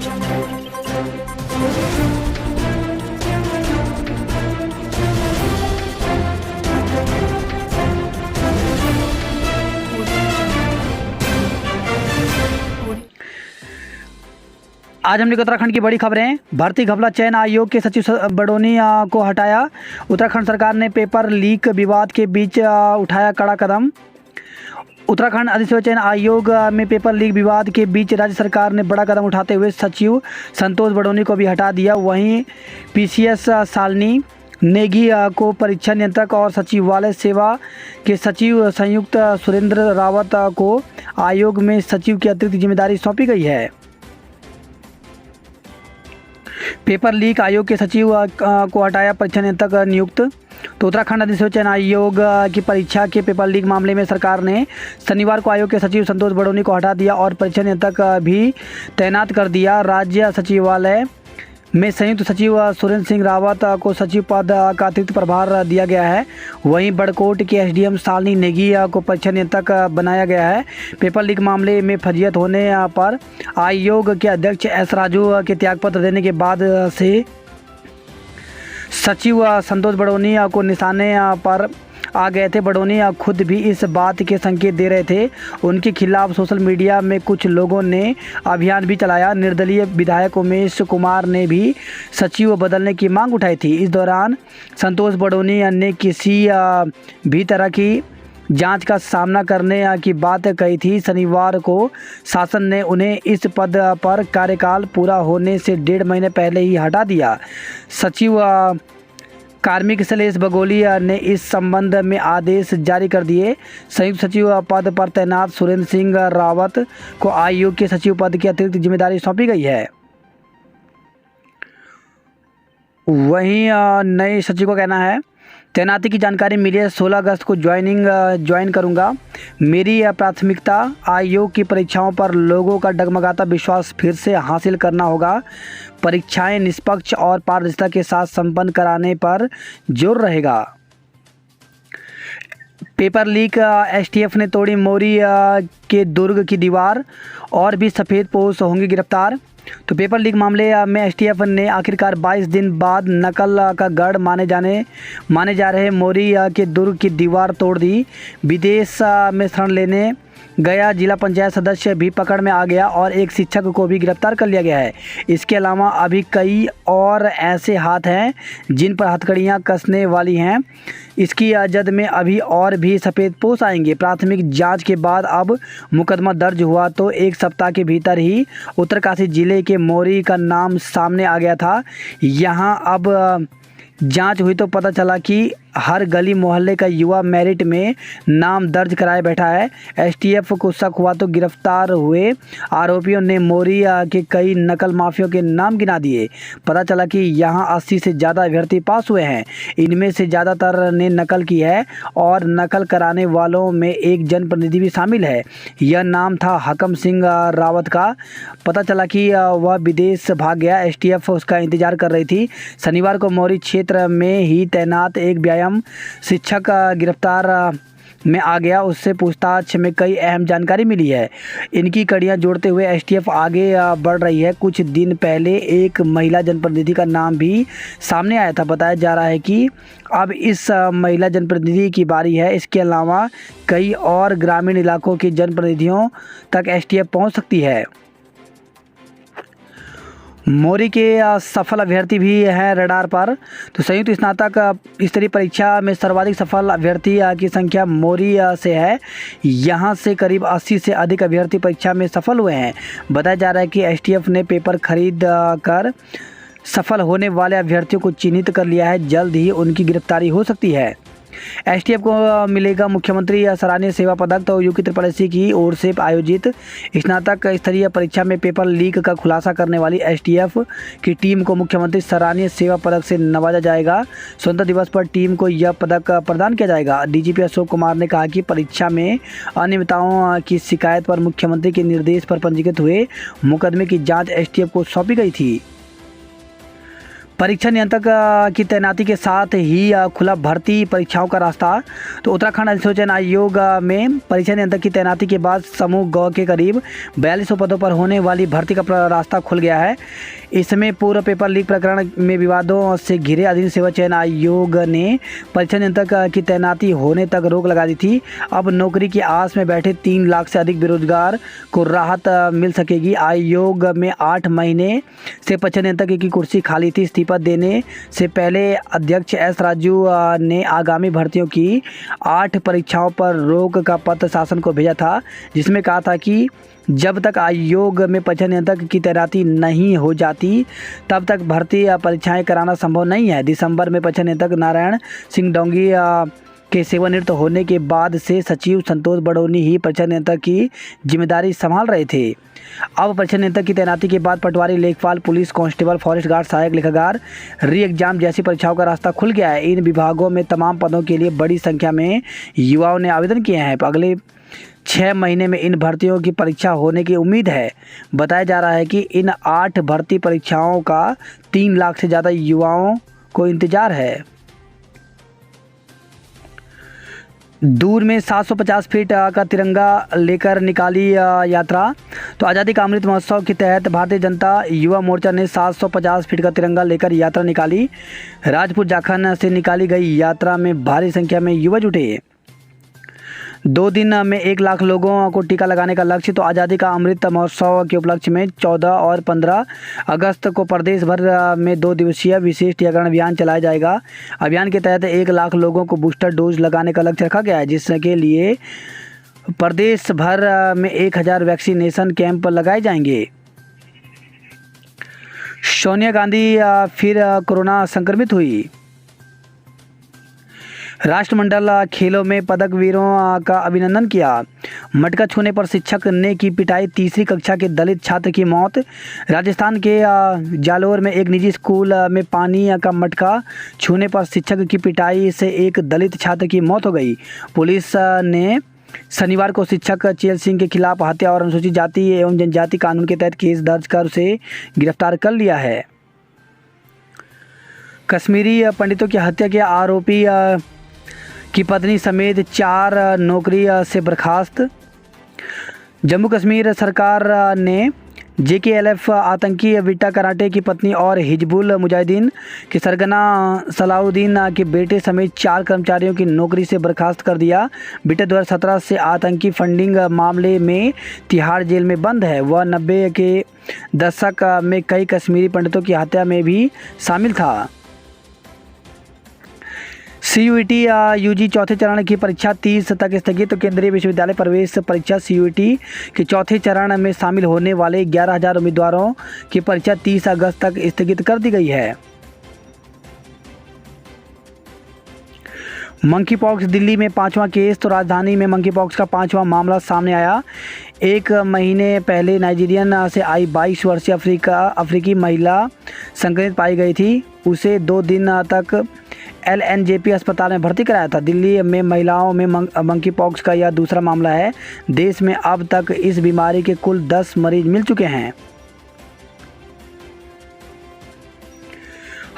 आज हमने उत्तराखंड की बड़ी खबरें। भर्ती घपला चयन आयोग के सचिव बडोनी को हटाया। उत्तराखंड सरकार ने पेपर लीक विवाद के बीच उठाया कड़ा कदम। उत्तराखंड अधिसूचना चयन आयोग में पेपर लीक विवाद के बीच राज्य सरकार ने बड़ा कदम उठाते हुए सचिव संतोष बडोनी को भी हटा दिया। वहीं पीसीएस शालिनी नेगी को परीक्षा नियंत्रक और सचिवालय सेवा के सचिव संयुक्त सुरेंद्र रावत को आयोग में सचिव की अतिरिक्त जिम्मेदारी सौंपी गई है। पेपर लीक आयोग के सचिव को हटाया, परीक्षा नियंत्रक नियुक्त। तो उत्तराखंड अधिसूचना चयन आयोग की परीक्षा के पेपर लीक मामले में सरकार ने शनिवार को आयोग के सचिव संतोष बडोनी को हटा दिया और परीक्षा नियंत्रक भी तैनात कर दिया। राज्य सचिवालय में संयुक्त सचिव सुरेंद्र सिंह रावत को सचिव पद का अतिरिक्त प्रभार दिया गया है। वहीं बड़कोट के एसडीएम शालिनी नेगी को परीक्षा नियंत्रक बनाया गया है। पेपर लीक मामले में फर्जियत होने पर आयोग के अध्यक्ष एस राजू के त्यागपत्र देने के बाद से सचिव संतोष बडोनी को निशाने पर आ गए थे। बडोनी खुद भी इस बात के संकेत दे रहे थे। उनके खिलाफ सोशल मीडिया में कुछ लोगों ने अभियान भी चलाया। निर्दलीय विधायक उमेश कुमार ने भी सचिव बदलने की मांग उठाई थी। इस दौरान संतोष बडोनी ने किसी भी तरह की जांच का सामना करने की बात कही थी। शनिवार को शासन ने उन्हें इस पद पर कार्यकाल पूरा होने से 1.5 महीने पहले ही हटा दिया। सचिव कार्मिक शैलेश बगोलिया ने इस संबंध में आदेश जारी कर दिए। संयुक्त सचिव पद पर तैनात सुरेंद्र सिंह रावत को आयोग के सचिव पद की अतिरिक्त जिम्मेदारी सौंपी गई है। वहीं नए सचिव का कहना है, तैनाती की जानकारी मिली है, 16 अगस्त को ज्वाइन करूंगा। मेरी प्राथमिकता आयोग की परीक्षाओं पर लोगों का डगमगाता विश्वास फिर से हासिल करना होगा। परीक्षाएं निष्पक्ष और पारदर्शिता के साथ संपन्न कराने पर जोर रहेगा। पेपर लीक, एसटीएफ ने तोड़ी मौरी के दुर्ग की दीवार, और भी सफ़ेद पोश होंगे गिरफ्तार। तो पेपर लीक मामले में एसटीएफ ने आखिरकार 22 दिन बाद नकल का गढ़ माने जा रहे मौरी के दुर्ग की दीवार तोड़ दी। विदेश में शरण लेने गया जिला पंचायत सदस्य भी पकड़ में आ गया और एक शिक्षक को भी गिरफ्तार कर लिया गया है। इसके अलावा अभी कई और ऐसे हाथ हैं जिन पर हथकड़ियाँ कसने वाली हैं। इसकी जद में अभी और भी सफ़ेद पोश आएंगे। प्राथमिक जांच के बाद अब मुकदमा दर्ज हुआ तो 1 सप्ताह के भीतर ही उत्तरकाशी जिले के मौरी का नाम सामने आ गया था। यहाँ अब जांच हुई तो पता चला कि हर गली मोहल्ले का युवा मेरिट में नाम दर्ज कराए बैठा है। एसटीएफ को शक हुआ तो गिरफ्तार हुए आरोपियों ने मौरी के कई नकल माफियों के नाम गिना दिए। पता चला कि यहाँ 80 से ज़्यादा अभ्यर्थी पास हुए हैं। इनमें से ज़्यादातर ने नकल की है और नकल कराने वालों में एक जनप्रतिनिधि भी शामिल है। यह नाम था हकम सिंह रावत का। पता चला कि वह विदेश भाग गया। एसटीएफ उसका इंतजार कर रही थी। शनिवार को मौरी क्षेत्र में ही तैनात एक व्यायाम शिक्षक गिरफ्तार में आ गया। उससे पूछताछ में कई अहम जानकारी मिली है। इनकी कड़ियां जोड़ते हुए एसटीएफ आगे बढ़ रही है। कुछ दिन पहले एक महिला जनप्रतिनिधि का नाम भी सामने आया था। बताया जा रहा है कि अब इस महिला जनप्रतिनिधि की बारी है। इसके अलावा कई और ग्रामीण इलाकों के जनप्रतिनिधियों तक एसटीएफ पहुंच सकती है। मौरी के सफल अभ्यर्थी भी हैं रडार पर। तो संयुक्त स्नातक स्तरीय परीक्षा में सर्वाधिक सफल अभ्यर्थी की संख्या मौरी से है। यहां से करीब 80 से अधिक अभ्यर्थी परीक्षा में सफल हुए हैं। बताया जा रहा है कि एसटीएफ ने पेपर खरीद कर सफल होने वाले अभ्यर्थियों को चिन्हित कर लिया है। जल्द ही उनकी गिरफ्तारी हो सकती है। एसटीएफ को मिलेगा मुख्यमंत्री सराहनीय सेवा पदक। तो यूकी SSS की ओर से आयोजित स्नातक स्तरीय परीक्षा में पेपर लीक का खुलासा करने वाली एसटीएफ की टीम को मुख्यमंत्री सराहनीय सेवा पदक से नवाजा जाएगा। स्वतंत्रता दिवस पर टीम को यह पदक प्रदान किया जाएगा। डीजीपी अशोक कुमार ने कहा कि परीक्षा में अनियमितताओं की शिकायत पर मुख्यमंत्री के निर्देश पर पंजीकृत हुए मुकदमे की जाँच एसटीएफ को सौंपी गई थी। परीक्षा नियंत्रक की तैनाती के साथ ही खुला भर्ती परीक्षाओं का रास्ता। तो उत्तराखंड अधिसूचना आयोग में परीक्षा नियंत्रक की तैनाती के बाद समूह ग के करीब 4200 पदों पर होने वाली भर्ती का रास्ता खुल गया है। इसमें पूर्व पेपर लीक प्रकरण में विवादों से घिरे अधीन सेवा चयन आयोग ने परीक्षा नियंत्रक की तैनाती होने तक रोक लगा दी थी। अब नौकरी की आस में बैठे 3 लाख से अधिक बेरोजगार को राहत मिल सकेगी। आयोग में 8 महीने से परीक्षा नियंत्रक की कुर्सी खाली थी। इस्तीफा देने से पहले अध्यक्ष एस राजू ने आगामी भर्तियों की 8 परीक्षाओं पर रोक का पत्र शासन को भेजा था, जिसमें कहा था कि जब तक आयोग में परीक्षा नियंत्रक की तैनाती नहीं हो जाती तब तक भर्ती परीक्षाएं कराना संभव नहीं है। दिसंबर में परीक्षा नियंत्रक नारायण सिंह डोंगी के सेवानिवृत्त होने के बाद से सचिव संतोष बड़ोनी ही परीक्षा नियंत्रक की जिम्मेदारी संभाल रहे थे। अब परीक्षा नियंत्रक की तैनाती के बाद पटवारी, लेखपाल, पुलिस कांस्टेबल, फॉरेस्ट गार्ड, सहायक लेखाकार, री एग्जाम जैसी परीक्षाओं का रास्ता खुल गया है। इन विभागों में तमाम पदों के लिए बड़ी संख्या में युवाओं ने आवेदन किए हैं। अगले 6 महीने में इन भर्तियों की परीक्षा होने की उम्मीद है। बताया जा रहा है कि इन 8 भर्ती परीक्षाओं का 3 लाख से ज़्यादा युवाओं को इंतजार है। दूर में 750 फीट का तिरंगा लेकर निकाली यात्रा। तो आज़ादी का अमृत महोत्सव के तहत भारतीय जनता युवा मोर्चा ने 750 फीट का तिरंगा लेकर यात्रा निकाली। राजपुर जाखन से निकाली गई यात्रा में भारी संख्या में युवा जुटे। 2 दिन में 1 लाख लोगों को टीका लगाने का लक्ष्य। तो आज़ादी का अमृत महोत्सव के उपलक्ष्य में 14 और 15 अगस्त को प्रदेश भर में 2 दिवसीय विशेष टीकाकरण अभियान चलाया जाएगा। अभियान के तहत 1 लाख लोगों को बूस्टर डोज लगाने का लक्ष्य रखा गया है, जिसके लिए प्रदेश भर में 1000 वैक्सीनेशन कैंप लगाए जाएंगे। सोनिया गांधी फिर कोरोना संक्रमित हुई। राष्ट्रमंडल खेलों में पदक वीरों का अभिनंदन किया। मटका छूने पर शिक्षक ने की पिटाई, 3री कक्षा के दलित छात्र की मौत। राजस्थान के जालोर में एक निजी स्कूल में पानी का मटका छूने पर शिक्षक की पिटाई से एक दलित छात्र की मौत हो गई। पुलिस ने शनिवार को शिक्षक चेल सिंह के खिलाफ हत्या और अनुसूचित जाति एवं जनजाति कानून के तहत केस दर्ज कर उसे गिरफ्तार कर लिया है। कश्मीरी पंडितों की हत्या के आरोपी की पत्नी समेत 4 नौकरी से बर्खास्त। जम्मू कश्मीर सरकार ने JKLF आतंकी विटा कराटे की पत्नी और हिजबुल मुजाहिदीन के सरगना सलाउद्दीन के बेटे समेत 4 कर्मचारियों की नौकरी से बर्खास्त कर दिया। बिटा 2017 से आतंकी फंडिंग मामले में तिहाड़ जेल में बंद है। वह 90 के दशक में कई कश्मीरी पंडितों की हत्या में भी शामिल था। CUET UG चौथे चरण की परीक्षा 30 तक स्थगित। तो केंद्रीय विश्वविद्यालय प्रवेश परीक्षा CUET के चौथे चरण में शामिल होने वाले 11,000 उम्मीदवारों की परीक्षा 30 अगस्त तक स्थगित कर दी गई है। मंकी पॉक्स दिल्ली में 5वां केस। तो राजधानी में मंकी पॉक्स का 5वां मामला सामने आया। 1 महीने पहले नाइजीरियन से आई 22 वर्षीय अफ्रीकी महिला संक्रमित पाई गई थी। उसे 2 दिन तक LNJP अस्पताल में भर्ती कराया था। दिल्ली में महिलाओं में मंकी पॉक्स का यह दूसरा मामला है। देश में अब तक इस बीमारी के कुल 10 मरीज मिल चुके हैं।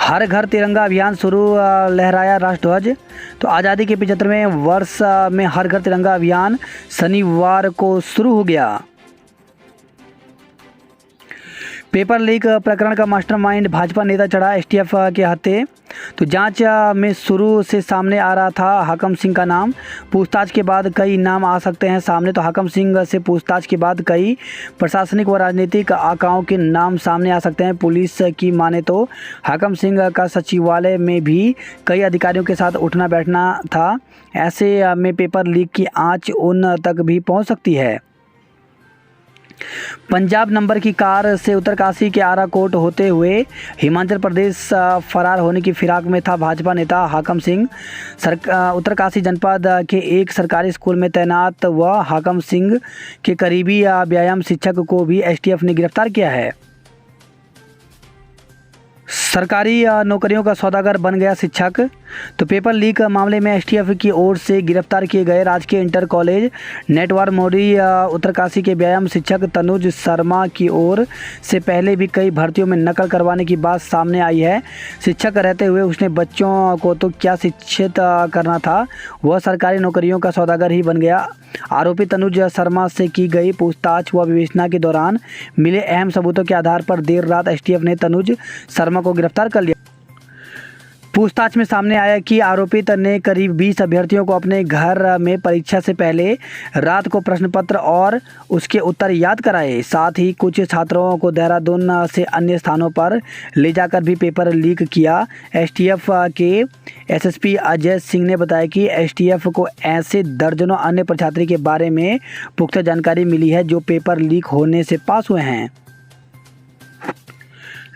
हर घर तिरंगा अभियान शुरू, लहराया राष्ट्रध्वज। तो आज़ादी के 75वें वर्ष में हर घर तिरंगा अभियान शनिवार को शुरू हो गया। पेपर लीक प्रकरण का मास्टरमाइंड भाजपा नेता चढ़ा STF के हत्थे। तो जांच में शुरू से सामने आ रहा था हाकम सिंह का नाम। पूछताछ के बाद कई नाम आ सकते हैं सामने। तो हाकम सिंह से पूछताछ के बाद कई प्रशासनिक व राजनीतिक आकाओं के नाम सामने आ सकते हैं। पुलिस की माने तो हाकम सिंह का सचिवालय में भी कई अधिकारियों के साथ उठना बैठना था। ऐसे में पेपर लीक की आंच उन तक भी पहुंच सकती है। पंजाब नंबर की कार से उत्तरकाशी के आराकोट होते हुए हिमाचल प्रदेश फरार होने की फिराक में था भाजपा नेता हाकम सिंह। उत्तरकाशी जनपद के एक सरकारी स्कूल में तैनात व हाकम सिंह के करीबी व्यायाम शिक्षक को भी STF ने गिरफ्तार किया है। सरकारी नौकरियों का सौदागर बन गया शिक्षक। तो पेपर लीक मामले में एसटीएफ की ओर से गिरफ्तार किए गए राजकीय इंटर कॉलेज नेटवार मोरी उत्तरकाशी के व्यायाम शिक्षक तनुज शर्मा की ओर से पहले भी कई भर्तियों में नकल करवाने की बात सामने आई है। शिक्षक रहते हुए उसने बच्चों को तो क्या शिक्षित करना था, वह सरकारी नौकरियों का सौदागर ही बन गया। आरोपी तनुज शर्मा से की गई पूछताछ व विवेचना के दौरान मिले अहम सबूतों के आधार पर देर रात एसटीएफ ने तनुज शर्मा को गिरफ्तार कर लिया। पूछताछ में सामने आया कि आरोपित ने करीब 20 अभ्यर्थियों को अपने घर में परीक्षा से पहले रात को प्रश्न पत्र और उसके उत्तर याद कराए। साथ ही कुछ छात्रों को देहरादून से अन्य स्थानों पर ले जाकर भी पेपर लीक किया। एसटीएफ के एसएसपी अजय सिंह ने बताया कि एसटीएफ को ऐसे दर्जनों अन्य परीक्षार्थी के बारे में पुख्ता जानकारी मिली है जो पेपर लीक होने से पास हुए हैं।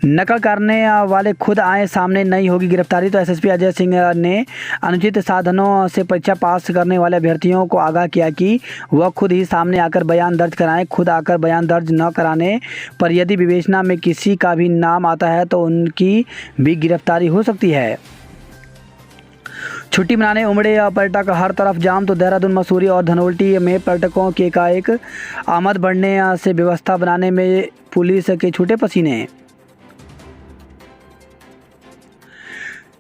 नकल करने वाले खुद आए सामने नहीं होगी गिरफ्तारी। तो एसएसपी अजय सिंह ने अनुचित साधनों से परीक्षा पास करने वाले अभ्यर्थियों को आगाह किया कि वह खुद ही सामने आकर बयान दर्ज कराएं। खुद आकर बयान दर्ज न कराने पर यदि विवेचना में किसी का भी नाम आता है तो उनकी भी गिरफ्तारी हो सकती है। छुट्टी मनाने उमड़े पर्यटक, हर तरफ जाम। तो देहरादून, मसूरी और धनोल्टी में पर्यटकों के एकाएक आमद बढ़ने से व्यवस्था बनाने में पुलिस के छूटे पसीने।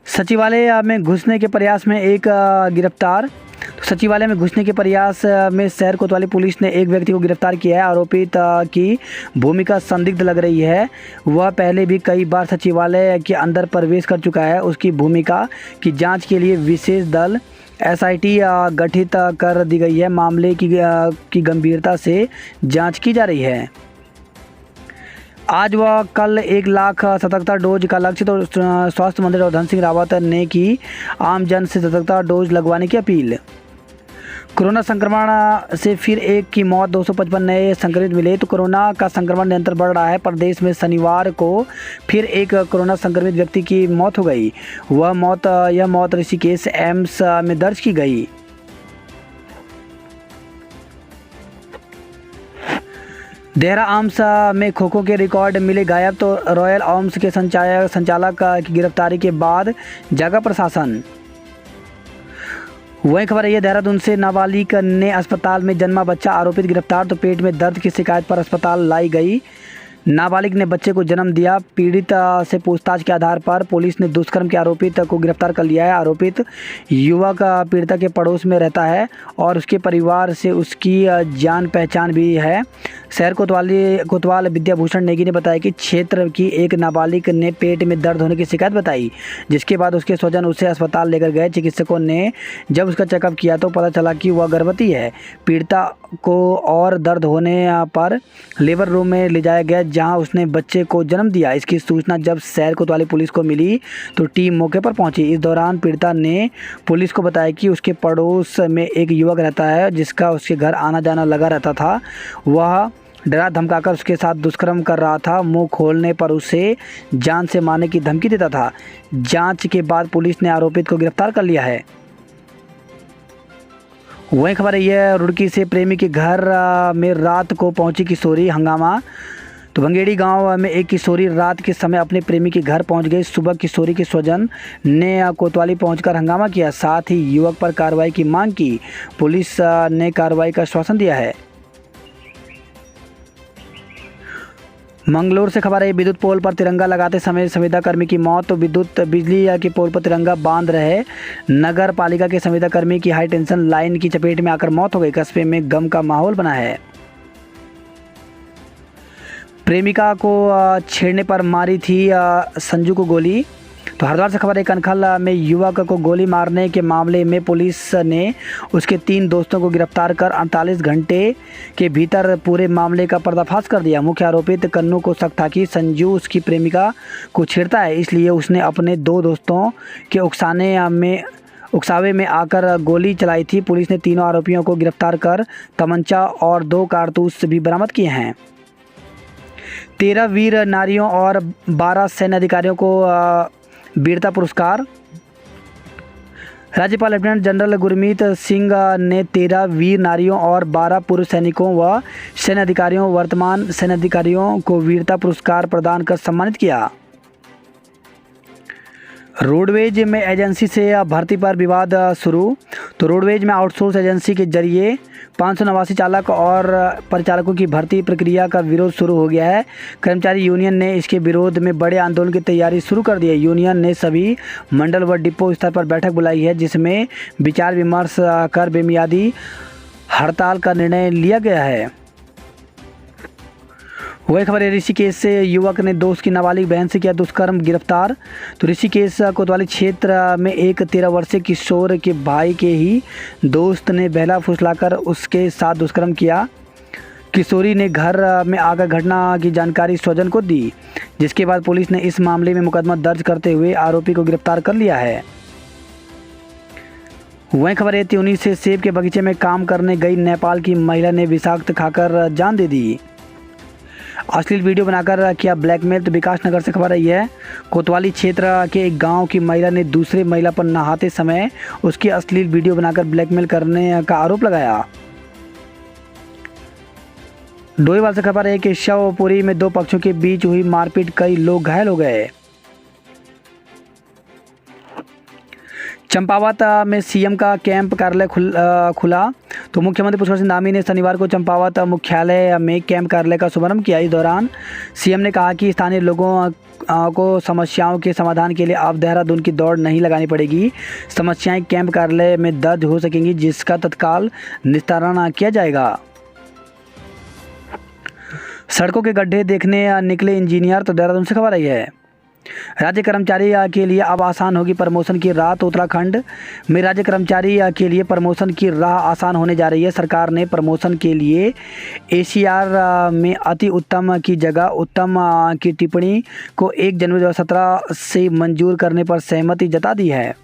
सचिवालय में घुसने के प्रयास में एक गिरफ्तार। तो सचिवालय में घुसने के प्रयास में शहर कोतवाली पुलिस ने एक व्यक्ति को गिरफ्तार किया है। आरोपित की भूमिका संदिग्ध लग रही है। वह पहले भी कई बार सचिवालय के अंदर प्रवेश कर चुका है। उसकी भूमिका की जांच के लिए विशेष दल एसआईटी गठित कर दी गई है। मामले की गंभीरता से जाँच की जा रही है। आज व कल 1,77,000 डोज का लक्ष्य। तो स्वास्थ्य मंत्री धन सिंह रावत ने की आम जन से 77 डोज लगवाने की अपील। कोरोना संक्रमण से फिर एक की मौत, 255 नए संक्रमित मिले। तो कोरोना का संक्रमण निरंतर बढ़ रहा है। प्रदेश में शनिवार को फिर एक कोरोना संक्रमित व्यक्ति की मौत हो गई। यह मौत ऋषिकेश एम्स में दर्ज की गई। देहरा आर्म्स में खो-खो के रिकॉर्ड मिले गायब। तो रॉयल आर्म्स के संचालक की गिरफ्तारी के बाद जागा प्रशासन। वही खबर है देहरादून से नाबालिग ने अस्पताल में जन्मा बच्चा, आरोपित गिरफ्तार। तो पेट में दर्द की शिकायत पर अस्पताल लाई गई। नाबालिग ने बच्चे को जन्म दिया। पीड़ित से पूछताछ के आधार पर पुलिस ने दुष्कर्म के आरोपित को गिरफ्तार कर लिया है। आरोपित युवक पीड़िता के पड़ोस में रहता है और उसके परिवार से उसकी जान पहचान भी है। शहर कोतवाल विद्याभूषण नेगी ने बताया कि क्षेत्र की एक नाबालिग ने पेट में दर्द होने की शिकायत बताई, जिसके बाद उसके स्वजन उसे अस्पताल लेकर गए। चिकित्सकों ने जब उसका चेकअप किया तो पता चला कि वह गर्भवती है। पीड़िता को और दर्द होने पर लेबर रूम में ले जाया गया, जहां उसने बच्चे को जन्म दिया। इसकी सूचना जब शहर कोतवाली पुलिस को मिली तो टीम मौके पर पहुंची। इस दौरान पीड़िता ने पुलिस को बताया कि उसके पड़ोस में एक युवक रहता है जिसका उसके घर आना जाना लगा रहता था। वह डरा धमकाकर उसके साथ दुष्कर्म कर रहा था। मुंह खोलने पर उसे जान से मारने की धमकी देता था। जांच के बाद पुलिस ने आरोपित को गिरफ्तार कर लिया है। वही खबर है यह रुड़की से प्रेमी के घर में रात को पहुंची किशोरी, हंगामा। तो भंगेड़ी गांव में एक किशोरी रात के समय अपने प्रेमी के घर पहुंच गई। सुबह किशोरी के स्वजन ने कोतवाली पहुंचकर हंगामा किया, साथ ही युवक पर कार्रवाई की मांग की। पुलिस ने कार्रवाई का आश्वासन दिया है। मंगलौर से खबर है विद्युत पोल पर तिरंगा लगाते समय संविदा कर्मी की मौत। तो बिजली के पोल पर तिरंगा बांध रहे नगर पालिका के संविदा कर्मी की हाई टेंशन लाइन की चपेट में आकर मौत हो गई। कस्बे में गम का माहौल बना है। प्रेमिका को छेड़ने पर मारी थी संजू को गोली। तो हरिद्वार से खबर है कनखल में युवक को गोली मारने के मामले में पुलिस ने उसके 3 दोस्तों को गिरफ्तार कर 48 घंटे के भीतर पूरे मामले का पर्दाफाश कर दिया। मुख्य आरोपित कन्नू को शक था कि संजू उसकी प्रेमिका को छेड़ता है, इसलिए उसने अपने 2 दोस्तों के उकसावे में आकर गोली चलाई थी। पुलिस ने तीनों आरोपियों को गिरफ्तार कर तमंचा और 2 कारतूस भी बरामद किए हैं। 13 वीर नारियों और 12 सैन्य अधिकारियों को वीरता पुरस्कार। राज्यपाल लेफ्टिनेंट जनरल गुरमीत सिंह ने 13 वीर नारियों और 12 पूर्व सैनिकों व सैन्य अधिकारियों वर्तमान सैन्य अधिकारियों को वीरता पुरस्कार प्रदान कर सम्मानित किया। रोडवेज में एजेंसी से भर्ती पर विवाद शुरू। तो रोडवेज में आउटसोर्स एजेंसी के जरिए 589 चालक और परिचालकों की भर्ती प्रक्रिया का विरोध शुरू हो गया है। कर्मचारी यूनियन ने इसके विरोध में बड़े आंदोलन की तैयारी शुरू कर दी है। यूनियन ने सभी मंडल व डिपो स्तर पर बैठक बुलाई है, जिसमें विचार विमर्श कर बेमियादी हड़ताल का निर्णय लिया गया है। वही खबर है, ऋषिकेश से युवक ने दोस्त की नाबालिग बहन से किया दुष्कर्म, गिरफ्तार। तो ऋषिकेश कोतवाली क्षेत्र में एक 13 वर्षीय किशोर के भाई के ही दोस्त ने बहला फुसलाकर उसके साथ दुष्कर्म किया। किशोरी ने घर में आकर घटना की जानकारी स्वजन को दी, जिसके बाद पुलिस ने इस मामले में मुकदमा दर्ज करते हुए आरोपी को गिरफ्तार कर लिया है। वहीं खबर है, त्यूनी से सेब के बगीचे में काम करने गई नेपाल की महिला ने विषाक्त खाकर जान दे दी। अश्लील वीडियो बनाकर किया ब्लैकमेल। तो विकास नगर से खबर आई है, कोतवाली क्षेत्र के एक गांव की महिला ने दूसरे महिला पर नहाते समय उसकी अश्लील वीडियो बनाकर ब्लैकमेल करने का आरोप लगाया। डोईवाल से खबर है कि शिवपुरी में 2 पक्षों के बीच हुई मारपीट, कई लोग घायल हो गए। चंपावत में सीएम का कैंप कार्यालय खुला। तो मुख्यमंत्री पुष्कर सिंह धामी ने शनिवार को चंपावत मुख्यालय में कैंप कार्यालय का शुभारंभ किया। इस दौरान सीएम ने कहा कि स्थानीय लोगों को समस्याओं के समाधान के लिए अब देहरादून की दौड़ नहीं लगानी पड़ेगी। समस्याएं कैंप कार्यालय में दर्ज हो सकेंगी, जिसका तत्काल निस्तारण किया जाएगा। सड़कों के गड्ढे देखने निकले इंजीनियर। तो देहरादून से खबर आई है, राज्य कर्मचारी के लिए अब आसान होगी प्रमोशन की राह। तो उत्तराखंड में राज्य कर्मचारी के लिए प्रमोशन की राह आसान होने जा रही है। सरकार ने प्रमोशन के लिए एसीआर में अति उत्तम की जगह उत्तम की टिप्पणी को 1 जनवरी 2017 से मंजूर करने पर सहमति जता दी है।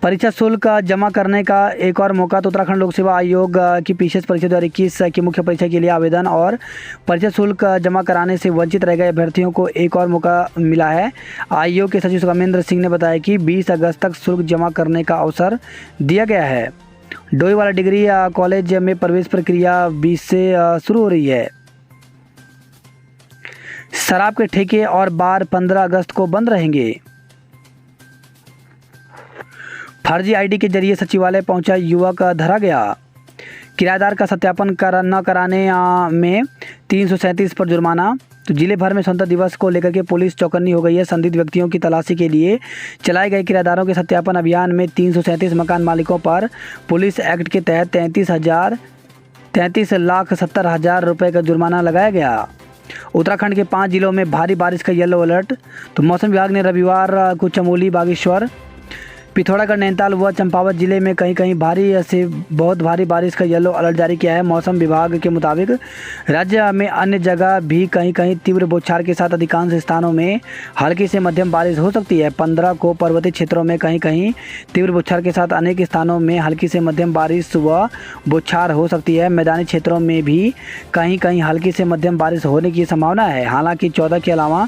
परीक्षा शुल्क जमा करने का एक और मौका। तो उत्तराखंड लोक सेवा आयोग की पीसीएस परीक्षा 2021 की मुख्य परीक्षा के लिए आवेदन और परीक्षा शुल्क जमा कराने से वंचित रह गए अभ्यर्थियों को एक और मौका मिला है। आयोग के सचिव सुखमेंद्र सिंह ने बताया कि 20 अगस्त तक शुल्क जमा करने का अवसर दिया गया है। डोईवाला डिग्री कॉलेज में प्रवेश प्रक्रिया 20 से शुरू हो रही है। शराब के ठेके और बार 15 अगस्त को बंद रहेंगे। फर्जी आईडी के जरिए सचिवालय पहुंचा युवक धरा गया। किराएदार का सत्यापन न कराने में 337 पर जुर्माना। तो जिले भर में स्वतंत्रता दिवस को लेकर के पुलिस चौकन्नी हो गई है। संदिग्ध व्यक्तियों की तलाशी के लिए चलाए गए किराएदारों के सत्यापन अभियान में 337 मकान मालिकों पर पुलिस एक्ट के तहत 33,70,000 रुपये का जुर्माना लगाया गया। उत्तराखंड के 5 जिलों में भारी बारिश का येलो अलर्ट। तो मौसम विभाग ने रविवार को चमोली, बागेश्वर, पिथौरागढ़, नैनीताल व चंपावत जिले में कहीं कहीं भारी से बहुत भारी बारिश का येलो अलर्ट जारी किया है। मौसम विभाग के मुताबिक राज्य में अन्य जगह भी कहीं कहीं तीव्र बौछार के साथ अधिकांश स्थानों में हल्की से मध्यम बारिश हो सकती है। 15 को पर्वतीय क्षेत्रों में कहीं कहीं तीव्र बौछार के साथ अनेक स्थानों में हल्की से मध्यम बारिश व बौछार हो सकती है। मैदानी क्षेत्रों में भी कहीं कहीं हल्की से मध्यम बारिश होने की संभावना है। हालांकि 14 के अलावा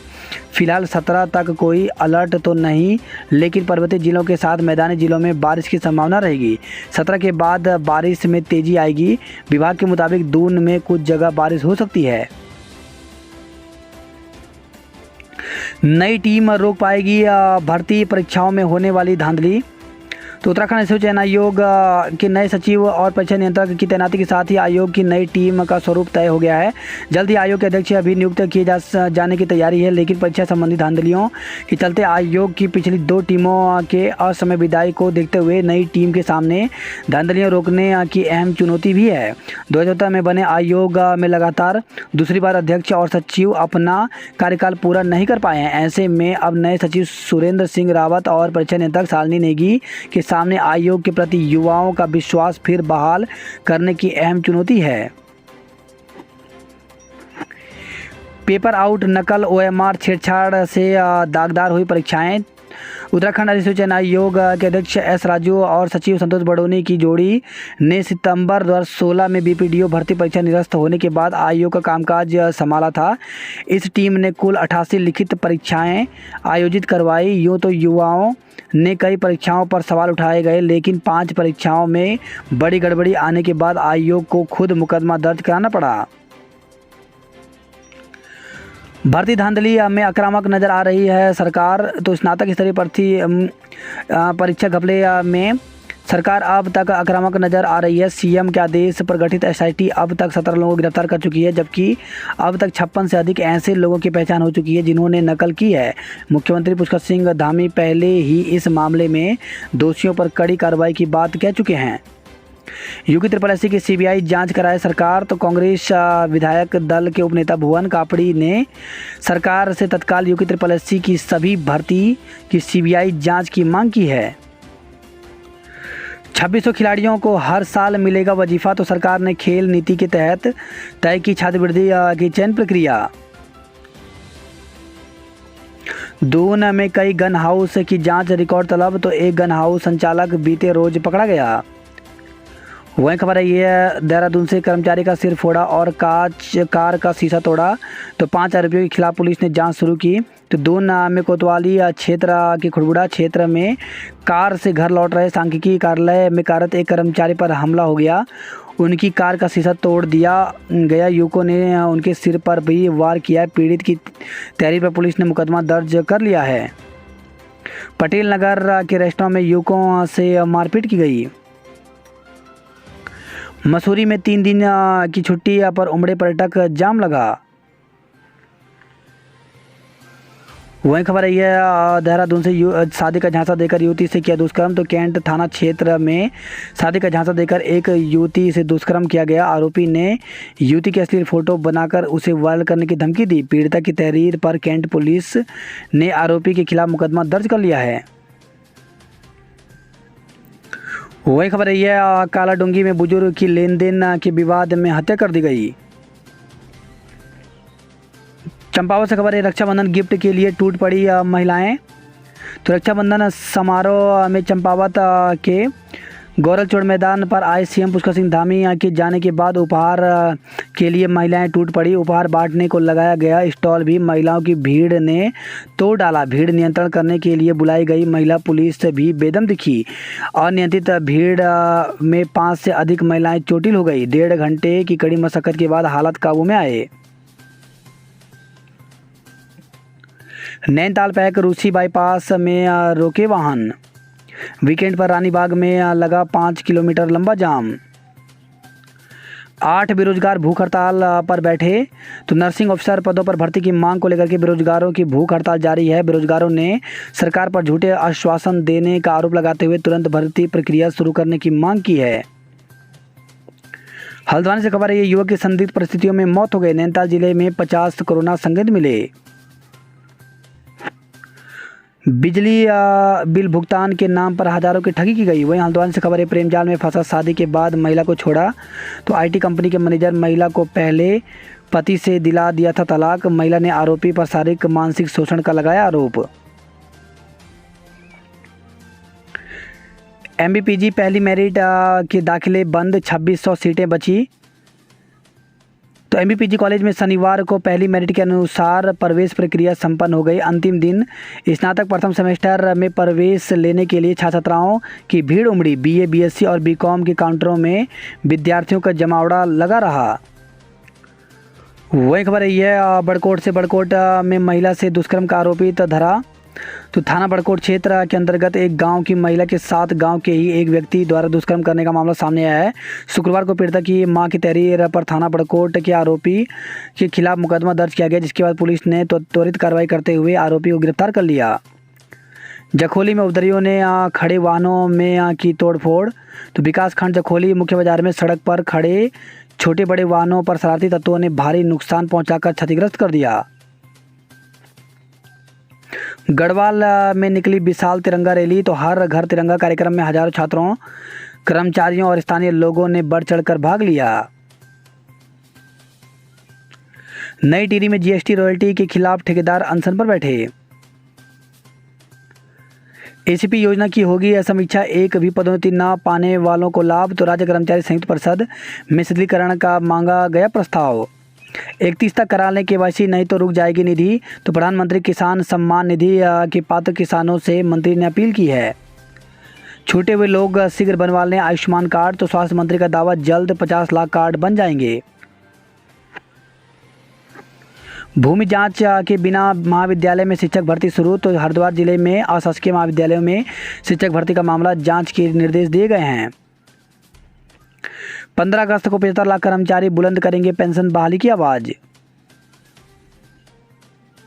फिलहाल 17 तक कोई अलर्ट तो नहीं, लेकिन पर्वतीय जिलों के साथ मैदानी जिलों में बारिश की संभावना रहेगी। 17 के बाद बारिश में तेजी आएगी। विभाग के मुताबिक दून में कुछ जगह बारिश हो सकती है। नई टीम रोक पाएगी भर्ती परीक्षाओं में होने वाली धांधली। तो उत्तराखंड एसओ चयन आयोग के नए सचिव और परीक्षा नियंत्रक की तैनाती के साथ ही आयोग की नई टीम का स्वरूप तय हो गया है। जल्द ही आयोग के अध्यक्ष अभी नियुक्त किए जाने की तैयारी है, लेकिन परीक्षा संबंधी धांधलियों के चलते आयोग की पिछली 2 टीमों के असमय विदाई को देखते हुए नई टीम के सामने धांधलियां रोकने की अहम चुनौती भी है। 2014 में बने आयोग में लगातार दूसरी बार अध्यक्ष और सचिव अपना कार्यकाल पूरा नहीं कर पाए हैं। ऐसे में अब नए सचिव सुरेंद्र सिंह रावत और परीक्षा नियंत्रक शालिनी नेगी के सामने आयोग के प्रति युवाओं का विश्वास फिर बहाल करने की अहम चुनौती है। पेपर आउट, नकल, ओएमआर छेड़छाड़ से दागदार हुई परीक्षाएं। उत्तराखंड अधिसूचना आयोग के अध्यक्ष एस राजू और सचिव संतोष बडोनी की जोड़ी ने सितंबर 2016 में बीपीडीओ भर्ती परीक्षा निरस्त होने के बाद आयोग का कामकाज संभाला था। इस टीम ने कुल 88 लिखित परीक्षाएं आयोजित करवाई। यूँ तो युवाओं ने कई परीक्षाओं पर सवाल उठाए गए, लेकिन 5 परीक्षाओं में बड़ी गड़बड़ी आने के बाद आयोग को खुद मुकदमा दर्ज कराना पड़ा। भर्ती धांधली में आक्रामक नज़र आ रही है सरकार। तो स्नातक स्तरीय परीक्षा घपले में सरकार अब तक आक्रामक नज़र आ रही है। सीएम के आदेश पर गठित एसआईटी अब तक 17 लोगों को गिरफ्तार कर चुकी है, जबकि अब तक 56 से अधिक ऐसे लोगों की पहचान हो चुकी है जिन्होंने नकल की है। मुख्यमंत्री पुष्कर सिंह धामी पहले ही इस मामले में दोषियों पर कड़ी कार्रवाई की बात कह चुके हैं। यूपी SSSC की सीबीआई जांच कराए सरकार। तो कांग्रेस विधायक दल के उपनेता भुवन कापड़ी ने सरकार से तत्काल यूपी SSSC की सभी भर्ती की सीबीआई जांच की मांग की है। 2600 खिलाड़ियों को हर साल मिलेगा वजीफा। तो सरकार ने खेल नीति के तहत तय की छात्रवृत्ति की चयन प्रक्रिया। दून में कई गन हाउस की जांच रिकॉर्ड तलब। तो एक गन हाउस संचालक बीते रोज पकड़ा गया। वही खबर है ये देहरादून से कर्मचारी का सिर फोड़ा और कार का शीशा तोड़ा। तो 5 आरोपियों के खिलाफ पुलिस ने जांच शुरू की। तो दून में कोतवाली क्षेत्र के खुड़बुड़ा क्षेत्र में कार से घर लौट रहे सांख्यिकी कार्यालय में कार्यरत एक कर्मचारी पर हमला हो गया। उनकी कार का शीशा तोड़ दिया गया। युवकों ने उनके सिर पर भी वार किया। पीड़ित की तहरीर पर पुलिस ने मुकदमा दर्ज कर लिया है। पटेल नगर के रेस्टोरेंट में युवकों से मारपीट की गई। मसूरी में 3 दिन की छुट्टी पर उमड़े पर्यटक, जाम लगा। वही खबर है ये देहरादून से शादी का झांसा देकर युवती से किया दुष्कर्म। तो कैंट थाना क्षेत्र में शादी का झांसा देकर एक युवती से दुष्कर्म किया गया। आरोपी ने युवती की अश्लील फोटो बनाकर उसे वायरल करने की धमकी दी। पीड़िता की तहरीर पर कैंट पुलिस ने आरोपी के खिलाफ मुकदमा दर्ज कर लिया है। वही खबर है ये कालाडूंगी में बुजुर्ग की लेन देन के विवाद में हत्या कर दी गई। चंपावत से खबर है रक्षाबंधन गिफ्ट के लिए टूट पड़ी महिलाएं। तो रक्षाबंधन समारोह में चंपावत के गौरल चौड़ मैदान पर आए सीएम पुष्कर सिंह धामी के जाने के बाद उपहार के लिए महिलाएं टूट पड़ी। उपहार बांटने को लगाया गया स्टॉल भी महिलाओं की भीड़ ने तोड़ डाला। भीड़ नियंत्रण करने के लिए बुलाई गई महिला पुलिस भी बेदम दिखी। अनियंत्रित भीड़ में 5 से अधिक महिलाएं चोटिल हो गई। 1.5 घंटे की कड़ी मशक्कत के बाद हालत काबू में आए। नैनीताल पैक रूसी बाईपास में रोके वाहन। वीकेंड पर रानीबाग में लगा 5 किलोमीटर लंबा जाम। 8 बेरोजगार भूख हड़ताल पर बैठे। तो नर्सिंग ऑफिसर पदों पर भर्ती की मांग को लेकर के बेरोजगारों की भूख हड़ताल जारी है। बेरोजगारों ने सरकार पर झूठे आश्वासन देने का आरोप लगाते हुए तुरंत भर्ती प्रक्रिया शुरू करने की मांग की है। हल्द्वानी से खबर है ये युवक की संदिग्ध परिस्थितियों में मौत हो गई। नैनीताल जिले में 50 कोरोना संदिग्ध मिले। बिजली बिल भुगतान के नाम पर हज़ारों की ठगी की गई। वहीं हल्द्वानी से खबर है प्रेम जाल में फंसा शादी के बाद महिला को छोड़ा। तो आईटी कंपनी के मैनेजर महिला को पहले पति से दिला दिया था तलाक। महिला ने आरोपी पर शारीरिक मानसिक शोषण का लगाया आरोप। एमबीपीजी पहली मेरिट के दाखिले बंद, 2600 सीटें बची। तो एमबीपीजी कॉलेज में शनिवार को पहली मेरिट के अनुसार प्रवेश प्रक्रिया संपन्न हो गई। अंतिम दिन स्नातक प्रथम सेमेस्टर में प्रवेश लेने के लिए छात्र छात्राओं की भीड़ उमड़ी। बीए, बीएससी और बीकॉम के काउंटरों में विद्यार्थियों का जमावड़ा लगा रहा। वही खबर है यह बड़कोट से बड़कोट में महिला से दुष्कर्म का आरोपित धरा। तो थाना बड़कोट क्षेत्र के अंतर्गत एक गांव की महिला के साथ गांव के ही एक व्यक्ति द्वारा दुष्कर्म करने का मामला सामने आया है। शुक्रवार को पीड़िता की मां की तहरीर पर थाना बड़कोट के आरोपी के खिलाफ मुकदमा दर्ज किया गया, जिसके बाद पुलिस ने त्वरित कार्रवाई करते हुए आरोपी को गिरफ्तार कर लिया। जखोली में उपद्रवियों ने खड़े वाहनों में की तोड़फोड़। तो विकासखंड जखोली मुख्य बाजार में सड़क पर खड़े छोटे बड़े वाहनों पर शरारती तत्वों ने भारी नुकसान पहुंचाकर क्षतिग्रस्त कर दिया। गढ़वाल में निकली विशाल तिरंगा रैली। तो हर घर तिरंगा कार्यक्रम में हजारों छात्रों, कर्मचारियों और स्थानीय लोगों ने बढ़ चढ़कर भाग लिया। नई टिहरी में जीएसटी रॉयल्टी के खिलाफ ठेकेदार अनशन पर बैठे। एसीपी योजना की होगी समीक्षा, एक भी पदोन्नति न पाने वालों को लाभ। तो राज्य कर्मचारी संयुक्त परिषद में शिथिलीकरण का मांगा गया प्रस्ताव। 31 तक करा लें केवाईसी, नहीं तो रुक जाएगी निधि। तो प्रधानमंत्री किसान सम्मान निधि के पात्र किसानों से मंत्री ने अपील की है। छूटे हुए लोग शीघ्र बनवा लें आयुष्मान कार्ड। तो स्वास्थ्य मंत्री का दावा, जल्द 50 लाख कार्ड बन जाएंगे। भूमि जांच के बिना महाविद्यालय में शिक्षक भर्ती शुरू। तो हरिद्वार जिले में अशासकीय महाविद्यालयों में शिक्षक भर्ती का मामला जांच के निर्देश दिए गए हैं। 15 अगस्त को 75 लाख कर्मचारी बुलंद करेंगे पेंशन बहाली की आवाज़।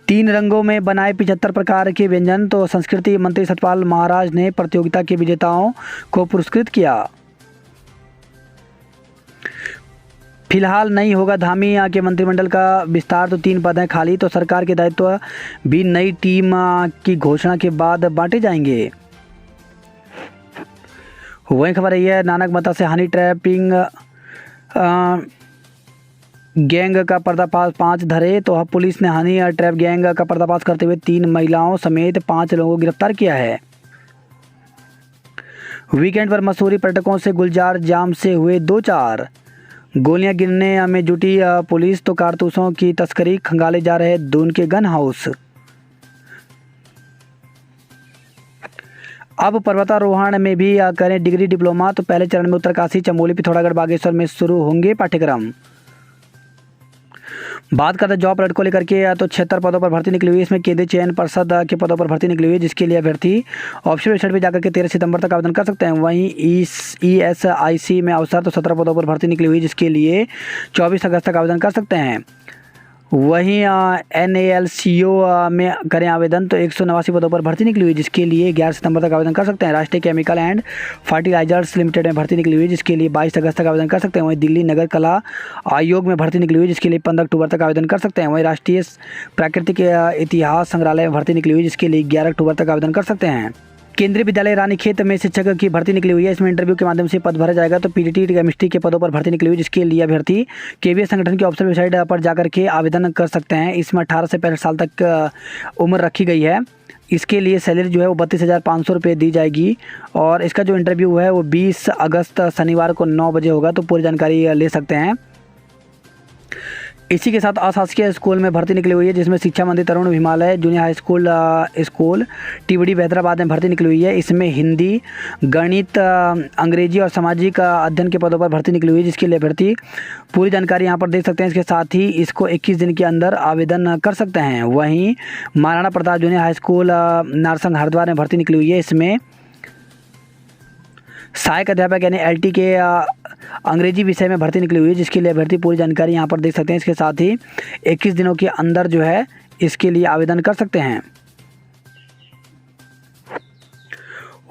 3 रंगों में बनाए 75 प्रकार के व्यंजन। तो संस्कृति मंत्री सतपाल महाराज ने प्रतियोगिता के विजेताओं को पुरस्कृत किया। फिलहाल नहीं होगा धामी के मंत्रिमंडल का विस्तार। तो 3 पद हैं खाली। तो सरकार के दायित्व भी नई टीम की घोषणा के बाद बांटे जाएंगे। वही खबर रही है नानक मता से हनी ट्रैपिंग गैंग का पर्दाफाश, 5 धरे। तो पुलिस ने हनी ट्रैप गैंग का पर्दाफाश करते हुए 3 महिलाओं समेत 5 लोगों को गिरफ्तार किया है। वीकेंड पर मसूरी पर्यटकों से गुलजार जाम से हुए 2-4। गोलियां गिरने में जुटी पुलिस। तो कारतूसों की तस्करी खंगाले जा रहे दून के गन हाउस। अब पर्वतारोहण में भी करें डिग्री डिप्लोमा। तो पहले चरण में उत्तरकाशी, चमोली, पिथौरागढ़, बागेश्वर में शुरू होंगे पाठ्यक्रम। बात करते हैं जॉब अलर्ट को लेकर के। तो 76 पदों पर भर्ती निकली हुई है। इसमें केंद्रीय चयन पर्षद के पदों पर भर्ती निकली हुई है, जिसके लिए अभ्यर्थी ऑफिशियल वेबसाइट पर जाकर के 13 सितंबर तक आवेदन कर सकते हैं। वहीं ESIC में अवसर तो 17 पदों पर भर्ती निकली हुई, जिसके लिए 24 अगस्त तक आवेदन कर सकते हैं। वहीं NALCO में करें आवेदन। तो 189 पदों पर भर्ती निकली हुई, जिसके लिए 11 सितंबर तक आवेदन कर सकते हैं। राष्ट्रीय केमिकल एंड फर्टिलाइजर्स लिमिटेड में भर्ती निकली हुई, जिसके लिए 22 अगस्त तक आवेदन कर सकते हैं। वहीं दिल्ली नगर कला आयोग में भर्ती निकली हुई, जिसके लिए 15 अक्टूबर तक आवेदन कर सकते हैं। वहीं राष्ट्रीय प्राकृतिक इतिहास संग्रहालय में भर्ती निकली हुई, जिसके लिए 11 अक्टूबर तक आवेदन कर सकते हैं। केंद्रीय विद्यालय रानीखेत में शिक्षक की भर्ती निकली हुई है। इसमें इंटरव्यू के माध्यम से पद भरा जाएगा। तो PTT केमिस्ट्री के पदों पर भर्ती निकली हुई, जिसके लिए अभ्यर्थी KVS संगठन की ऑफिशियल वेबसाइट पर जाकर के आवेदन कर सकते हैं। इसमें 18 से 65 साल तक उम्र रखी गई है। इसके लिए सैलरी जो है वो 32,500 रुपये दी जाएगी। और इसका जो इंटरव्यू है वो 20 अगस्त शनिवार को 9 बजे होगा। तो पूरी जानकारी ले सकते हैं। इसी के साथ अशासकीय स्कूल में भर्ती निकली हुई है, जिसमें शिक्षा मंत्री Tarun Himalaya junior high school TBD Hyderabad में भर्ती निकली हुई है। इसमें हिंदी, गणित, अंग्रेजी और सामाजिक अध्ययन के पदों पर भर्ती निकली हुई है, जिसके लिए अभ्यर्थी पूरी जानकारी यहाँ पर देख सकते हैं। इसके साथ ही इसको 21 दिन के अंदर आवेदन कर सकते हैं। वहीं Maharana Pratap junior high school Narsang Haridwar में भर्ती निकली हुई है। इसमें सहायक अध्यापक यानी LT के अंग्रेजी विषय में भर्ती निकली हुई है, जिसके लिए अभ्यर्थी पूरी जानकारी यहाँ पर देख सकते हैं। इसके साथ ही 21 दिनों के अंदर जो है इसके लिए आवेदन कर सकते हैं।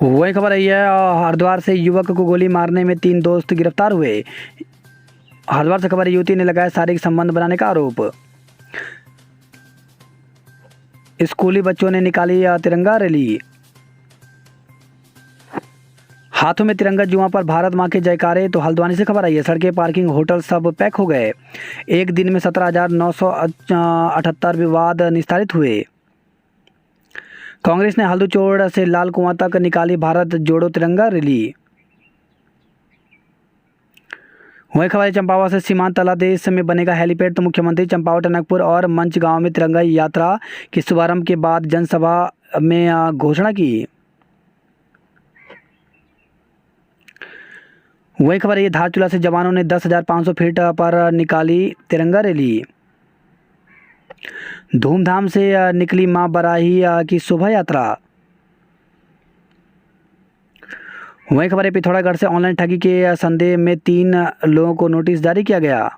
वही खबर रही है हरिद्वार से युवक को गोली मारने में 3 दोस्त गिरफ्तार हुए। हरिद्वार से खबर, युवती ने लगाया शारीरिक संबंध बनाने का आरोप। स्कूली बच्चों ने निकाली तिरंगा रैली। हाथों में तिरंगा, जुआ पर भारत माँ के जयकारे। तो हल्द्वानी से खबर आई है, सड़कें, पार्किंग, होटल सब पैक हो गए। एक दिन में 17,978 विवाद निस्तारित हुए। कांग्रेस ने हल्दूचोड़ से लाल कुआं तक निकाली भारत जोड़ो तिरंगा रैली। वही खबर है चंपावत से, सीमांत तलादेश में बनेगा हेलीपैड। तो मुख्यमंत्री चंपावत, टनकपुर और मंच गांव में तिरंगा यात्रा के शुभारंभ के बाद जनसभा में घोषणा की। वही खबर है धारचूला से, जवानों ने 10,500 फीट पर निकाली तिरंगा रैली। धूमधाम से निकली मां बराही की शोभा यात्रा। वही खबर है पिथौरागढ़ से, ऑनलाइन ठगी के संदेह में 3 लोगों को नोटिस जारी किया गया।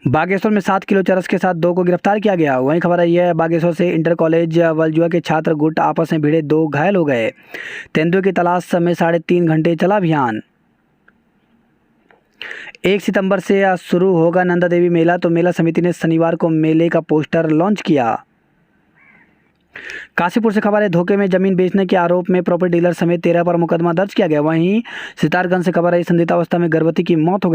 बागेश्वर में 7 किलो चरस के साथ 2 को गिरफ्तार किया गया। वहीं खबर आई है बागेश्वर से, इंटर कॉलेज वलजुआ के छात्र गुट आपस में भिड़े, 2 घायल हो गए। तेंदुए की तलाश में 3.5 घंटे चला अभियान। 1 सितंबर से शुरू होगा नंदा देवी मेला। तो मेला समिति ने शनिवार को मेले का पोस्टर लॉन्च किया। काशीपुर से खबर है, धोखे में जमीन बेचने के आरोप में प्रॉपर्टी डीलर समेत 13 पर मुकदमा दर्ज किया गया। वहीं सितारगंज से खबर है, संदिग्धावस्था में गर्भवती की मौत हो गई।